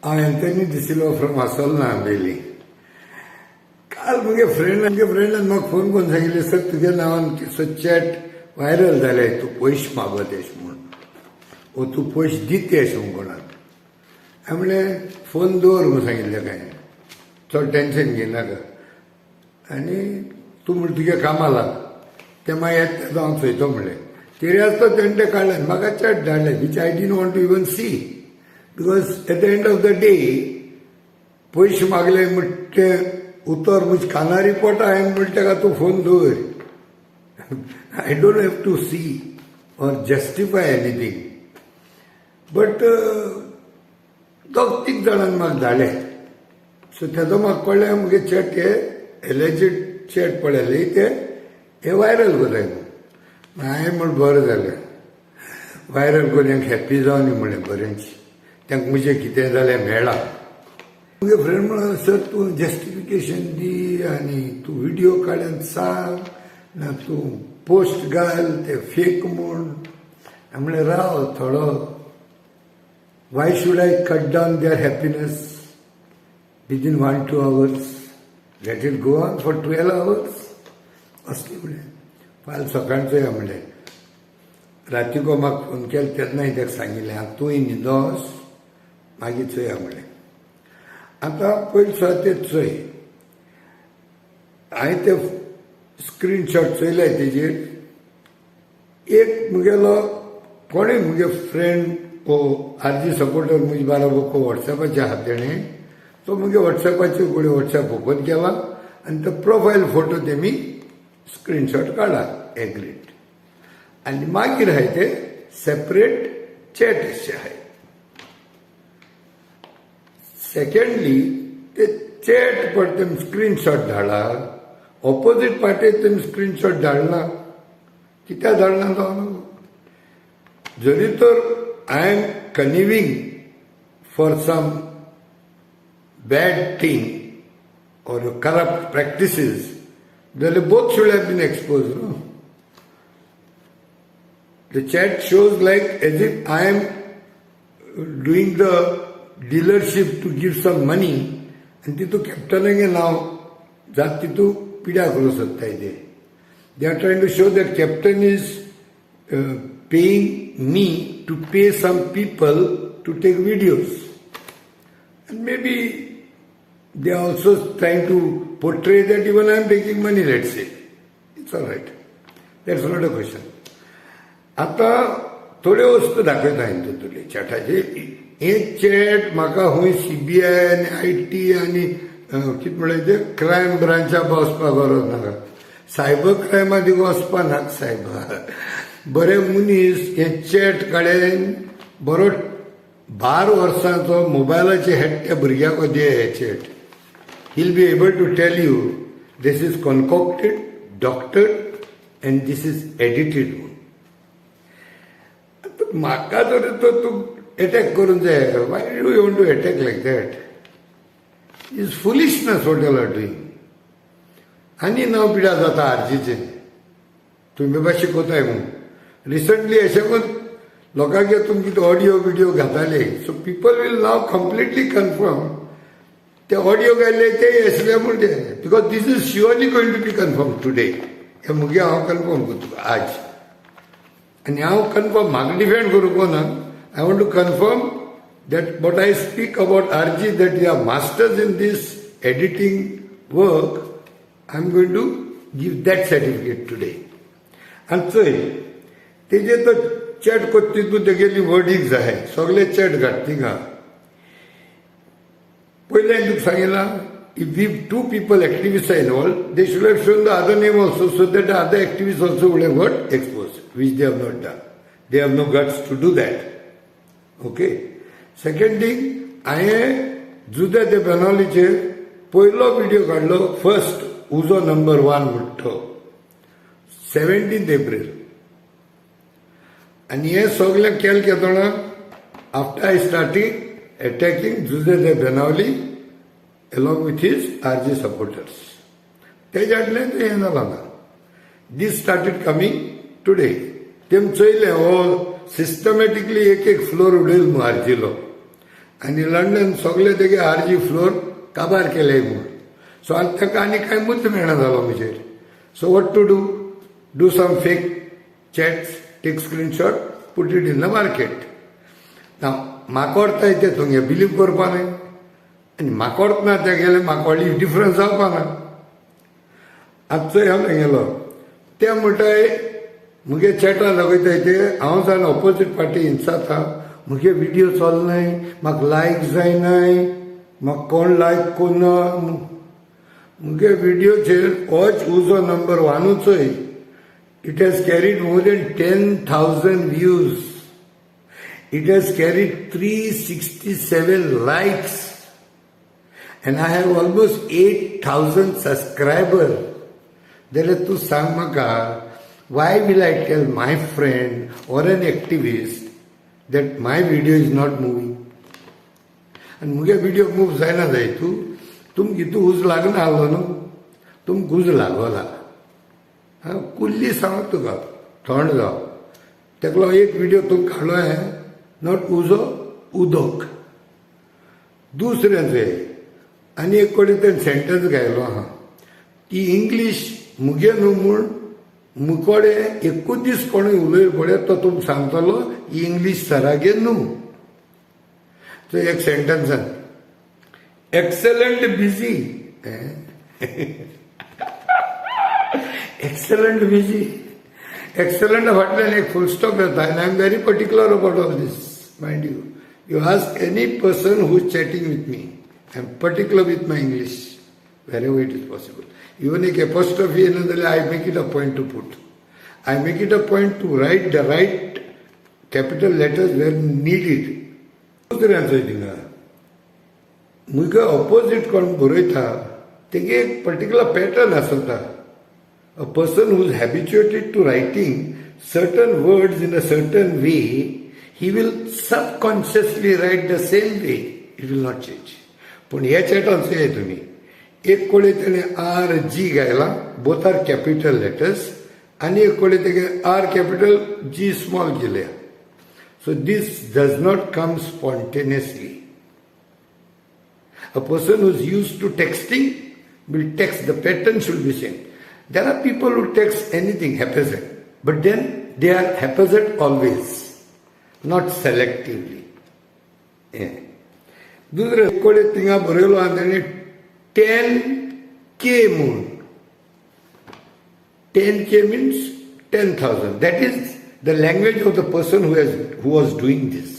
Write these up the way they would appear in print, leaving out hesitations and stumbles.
Anthony de Silva from Assolna बेली. काल मुगे फ्रेंडान म्हाका फोन करून सांगिल्ले, सर तुज्या नांवान चॅट व्हायरल जाले, तूं पयशे मागत येश म्हूण, ओ तूं पयशे दित येश म्हूण कोणाक. हांवें म्हणलें फोन दवर म्हूण सांगिल्लें, काय चड टेन्शन घेयनाका आनी तूं म्हण तुज्या कामा लाग, तें मागीर येता तेदो हांव चोयतो म्हणलें. तेऱ्याच तो तेणे काडले, म्हाका चॅट धाडले which I didn't want to even see, because at the end of the day पयशे मागले म्हणटे उतर म्हजे कानारी पोटा, हांवें म्हणलें ताका तूं फोन दवर. I don't have to see or justify anything. But दोग तीग जाणांनी म्हाका धाडले, सो तेदो म्हाका कळ्ळें मुगे चॅट हे एलेजिड चॅट पळयले ते हे व्हायरल कोताय न्हू. हांवें म्हण बरें जालें, व्हायरल कोरून हॅप्पी जावन म्हणलें बरेंची, तांकां म्हजें कितें जालें मेळ्ळां. मुगे फ्रेंड म्हणून, सर तूं जस्टिफिकेशन दी आनी तूं व्हिडिओ काडून सांग ना तूं पोस्ट घाल ते फेक म्हूण. हांवें म्हणलें राव थोडो, why should I cut down their happiness within 1-2 hours, let it go on for 12 hours असलें म्हणलें. फाल्यां सकाळचो या म्हणलें. रातीको म्हाका फोन केलो तेन्ना ताका सांगिल्लें, तूंय न्हिदो वच मागीर चोया म्हणलें. आतां पयलीं सुद्दां तें चोय. हांवें ते स्क्रीनशॉट चोयले तेजेर. एक मुगेलो कोणें मुगे फ्रेंड ओ आरजी सपोर्टर म्हजे बाराबर वॉट्सॅपाचेर आहा तेणें, तो मुगे वॉट्सॅपाचेर कोणी वॉट्सॅप ओपन केला आनी तो प्रोफायल फोटो तेमी स्क्रीनशॉट काढा एग्रीड. आनी मागीर हाय ते सेपरेट चॅट अशें आहाय. सेकंडली ते चॅट पण तेम स्क्रीनशॉट धाडला, ऑपोजीट पार्टीक तेम स्क्रीनशॉट धाडला. कित्याक धाडला तो जरी तर I am conniving for some bad thing और करप्ट प्रॅक्टिसीस, जाल्यार both should have been exposed. No? The chat shows like as if I am doing the dealership to give some money, and तितू कॅप्टनागे नाव जात तितू पिड्या करूं सोदताय ते. They are trying to show that captain is paying me to pay some people to take videos. And maybe they are also trying to portray that even I am taking money, let's say. It's all right. That's not a question. आता थोड्यो वस्तू दाखयता हांवें तुले चॅटाचे. एक chat म्हाका हूंय CBI आनी IT आनी कितें म्हणलें ते क्रायम ब्रांचाक वचपाक गरज नाका. सायबर क्रायमा दी वचपा नाका सायबर. बरे मनीस हे चॅट काडेन बरो 12 वर्सांचो मोबायलाचे हेड त्या भुरग्याक दे हे chat. He'll be able to tell you this is concocted, doctored and this is edited. म्हाका जर तो तूं अटॅक करून जाय, why do you want to attack like that? It's foolishness what you are doing. आनी नांव पिड्या जाता आरजीचे, तुमी बाबा शिकवताय म्हणून. रिसंटली अशें करून लोकांक तुमी कितें ऑडियो विडियो घाताले, so people will now completely confirm ते ऑडियो घातले ते आसले म्हूण ते, because this is surely going to be confirm today. हे मुगे हांव कन्फर्म करता आज. आनी हांव कन्फर्म म्हाका डिफेंड करूंक ना. I want to confirm that what I speak about RG, that you are masters in this editing work, I am going to give that certificate today. And so, तेजे तो chat कोत्ती तूं तेगेली wordings आहाय, सगळे chat घाट थिंगा. पयलें हांवें तुका सांगिलां, if we 2 people activists are involved, they should have shown the other name also, so that the other activists also would have got exposed, which they have not done. They have no guts to do that. Okay. Second thing, हांवें जुद्या ते बेनावलीचेर पयलो video काडलो, first उजो number 1 म्हणटा 17 एप्रील. आनी हें सगळें केलें केदोना आफ्टर आय स्टार्टींग अटॅकिंग जुद्या ते Benaulim along with his RG supporters. तेजे फाटल्यान तें हें जालां ना. दीस स्टार्टेड कमिंग टुडे. तेम चोयलें हो सिस्टमॅटिकली एक फ्लोर उडयलो न्हू आरजीलो. आनी लंडन सगळे तेगे आरजी फ्लोर काबार केले म्हूण. सो आनी ताका आनी कांय मुद्द मेळना जालो म्हजेर. So what to do some fake chats, take screenshot, put it in the market. म्हाका व्हरताय ते तुगे बिलीव करपा न्हय, आनी म्हाका व्हरतना ते गेले म्हाका व्हडली डिफरन्स जावपा ना. आजचोय हांव गेलो ते म्हणटाय मुगे चॅटां दाखयताय ते हांव जावन ऑपोजीट पार्टी हिंसाता, मुगे व्हिडिओ चलनाय, म्हाका लायक जायनाय, म्हाका कोण लायक कोन्ना. मुगे व्हिडिओचेर होच उजो नंबर वानूचोय. It has carried more than 10,000 views. It has carried 367 likes and I have almost 8,000 subscribers. Then tu sang maka, why will I tell my friend or an activist that my video is not moving? And muge video move जायना जाय तुम कितू उज लागना आलो न्हू, तुम गुज लागोला. कुल्ली सांग तुका थंड जाव. तेकलो एक व्हिडिओ तुम काडलो है नॉट उजो उदक दुसऱ्याचे. आनी एक कडेन तें सेंटेन्स घायलो आहा की इंग्लीश मुगे न्हू म्हूण मुकोडे एकूच दीस कोणूय उलय पळय तो तुम सांगतलो ही इंग्लीश सरागे न्हू. तो एक सेंटेन्सान excellent busy, excellent busy, excellent फाटल्यान एक फुल स्टॉप येता. And I am very particular about all this. Mind you, you ask any person who is chatting with me, I am particular with my English wherever it is possible. Even if apostrophe another, I make it a point to put. I make it a point to write the right capital letters where needed. दुसरें answer थिंगा मुगे opposite कोण बरयता तेगे एक particular pattern आसता. A person who is habituated to writing certain words in a certain way, he will subconsciously write the same way. It will not change. पण ह्या चॅटान से तुम्ही एक कोडे तेणे आर जी घायला, बोथ आर कॅपिटल लेटर्स, आनी एक कोडे तेगे आर कॅपिटल जी स्मॉल केल्या. So this does not come spontaneously. A person who is used to texting will text, the pattern should be same. There are people who text anything haphazard, but then they are haphazard always. Not selectively. दुसरे कोडे थिंगा बरयलो आनी तेणे 10K म्हूण. 10K means 10,000. That is the language of the person who was doing this.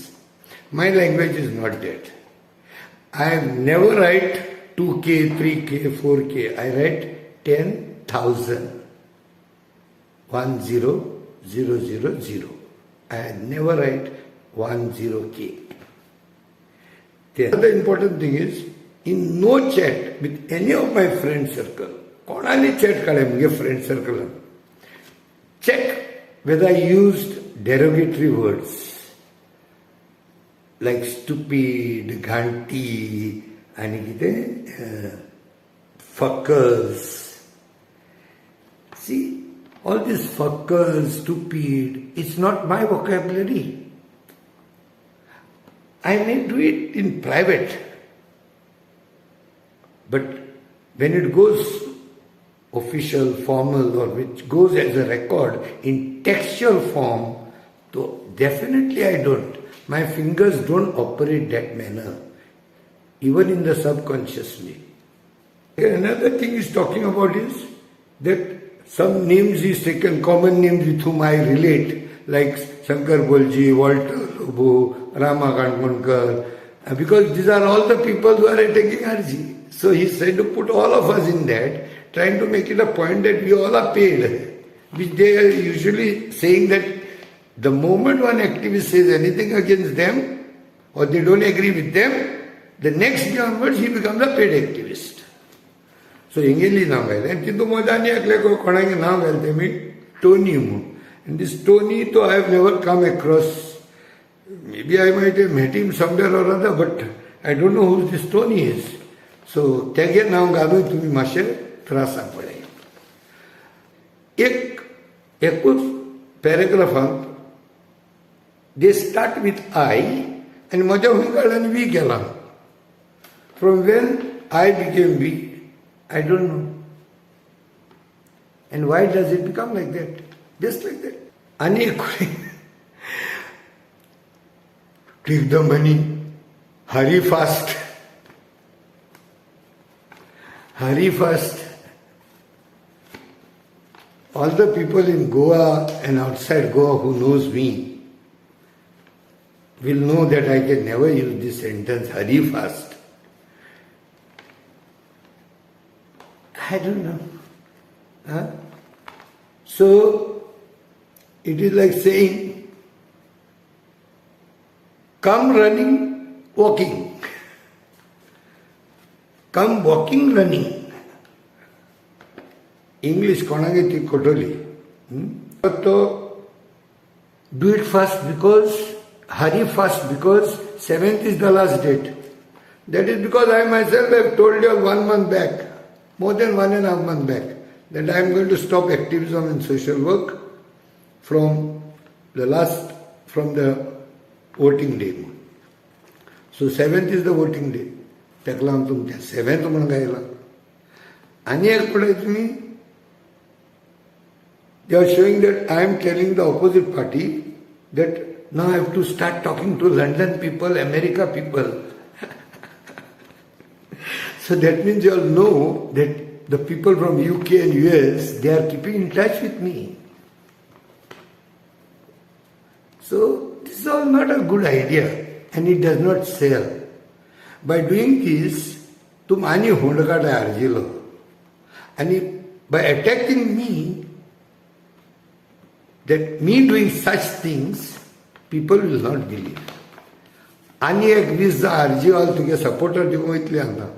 My language is not that. I never write 2K, 3K, 4K. I write 10,000. 10,000. I never write 10K. The other important thing is, in no chat with any of my friend circle, konani chat kade muge friend circle, check whether I used derogatory words like stupid, ghanti, and fuckers. See, all this fuckers, stupid, it's not my vocabulary. I may do it in private, but when it goes official, formal, or which goes as a record in textual form, so definitely I don't. My fingers don't operate that manner, even in the subconscious way. Another thing he's talking about is that some names he's taken, common names with whom I relate, like Shankar Bolji, Walter Lobo, Rama Kankonkar, because these are all the people who are attacking RG. So he's trying to put all of us in that, trying to make it a point that we all are paid, which they are usually saying that the moment one activist says anything against them, or they don't agree with them, the next day onwards he becomes a paid activist. So Ingeli नाव घायलें आनी तितून मजानी एकले कोणागे नाव घालें तेमी Tony म्हणून. And this Tony, though I have never come across, maybe I might have met him somewhere or other, but I don't know who this Tony is. So तेगे नाव घालून तुमी मातशे त्रासा पडले. एकूच पॅरेग्राफांत they start with I आणि म्हज्या हूंय काडला वी केला. From when I became we, I don't know. And why does it become like that? Just like that. आणि एकदम म्हणी हरी fast. All the people in Goa and outside Goa who knows me will know that I can never use this sentence, hurry fast. I don't know. Huh? So, it is like saying, come running, walking. Come walking, running. English कोणागे ती Kotoli. But do it fast because, hurry fast because 7th is the last date. That is because I myself have told you 1 month back, more than 1.5 months back, that I am going to stop activism and social work from the voting day. So 7th is the voting day. तेका लागून तुमच्या 7th म्हणून गायला. आनी एक पळय तुमी, they are showing that I am telling the opposite party that now I have to start talking to London people, America people. So that means you all know that the people from UK and US, they are keeping in touch with me. So this is all not a good idea and it does not sell. By doing this, तुम आनी होंडकाट हारजिलो. And by attacking me, that me doing such things, people will not believe. Ani ek 20 RG all तुगे supporter दिवूं इतले आंदा.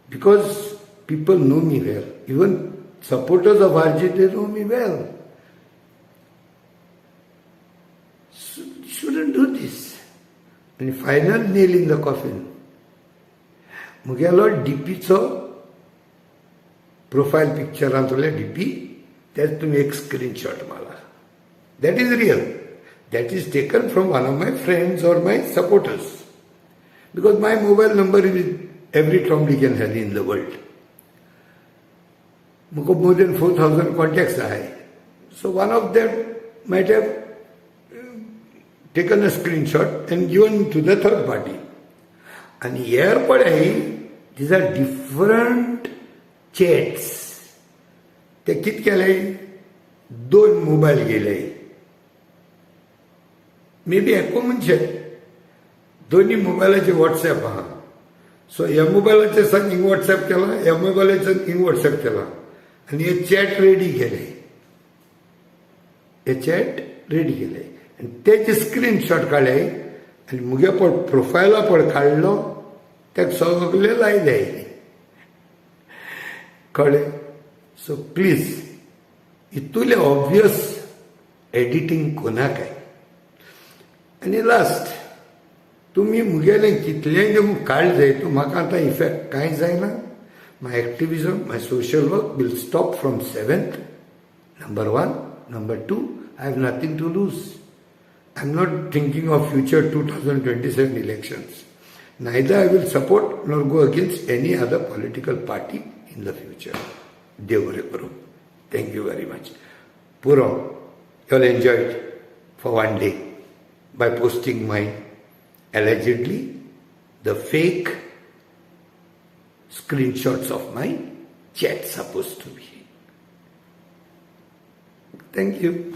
Because people know me well. Even supporters of RG, they know me well. So you shouldn't do this. And final nail in the coffin. मुगेलो डीपीचो profile पिक्चरांतले DP, त्यात तुम्ही एक screenshot मारला. That is real. That is taken from one of my friends or my supporters. Because my mobile number is with every Tom, Dick and Harry in the world. मुझको more than 4,000 contacts are. So one of them might have taken a screenshot and given to the third party. And here padai, these are different chats. ते कित केले, 2 mobile गेले. May be एको म्हणजे दोन्ही मोबाईलाचे WhatsApp आहा. सो ह्या मोबाईलाचे संग हिंग व्हॉट्सॲप केला, ह्या मोबाईलाचे हिंग व्हॉट्सॲप केला आणि हे चॅट रेडी केले. हे चॅट रेडी केले आणि त्याचे स्क्रीनशॉट काढले आणि मुगे पण प्रोफायला पण काढलो, त्याक सगळे लायले. कळ्ळे? सो प्लीज इतुले ऑब्वियस एडिटिंग कोणा काय. आणि लास्ट तुम्ही मुगेले कितलेंय जे काढले, तू म्हाका आतां इफेक्ट कांय जायना. My activism, my social work will stop from 7th. Number 1. Number 2, I have nothing to lose. I am not thinking of future 2027 elections. Neither I will support nor go against any other political party in the future. Devare. Thank you very much. Puro, you all enjoyed for one day by posting my allegedly the fake screenshots of my chat supposed to be. Thank you.